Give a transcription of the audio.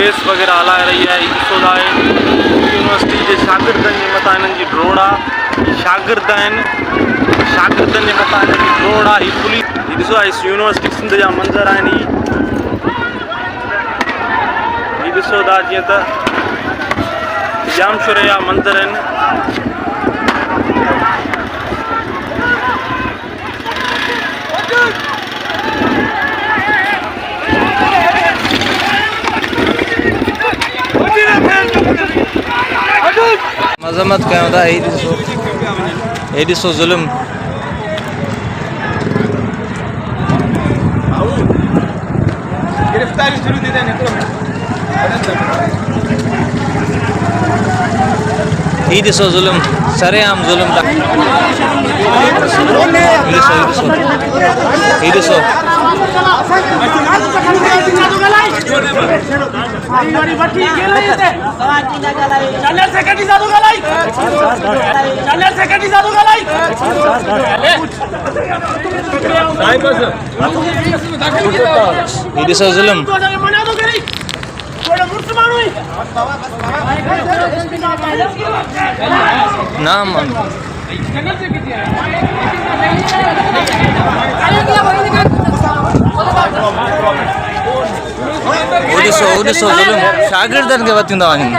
Base वग़ैरह हलाए रही आहे। ॾिसो था यूनिवर्सिटी जे शागिर्दनि जे मथां हिननि जी ड्रोड़ आहे। शागिर्दनि जे मथां हिननि जी ड्रोड़ आहे। हीअ पुलिस ॾिसो आहे यूनिवर्सिटी सिंध जा मंज़र आहिनि। हीअ ॾिसो था जीअं त जाम शुरे जा मंदर आहिनि। मज़म्मत कयूं था। हे ॾिसो ज़ुल्म। गिरफ्तारी शुरू थी थियनि। हीअ ॾिसो ज़ुल्म, सरेआम ज़ुल्म था। हीअ ॾिसो ज़ुल्म। ना मन ज़ुल्म शागिर्दनि खे वतियूं था वञनि।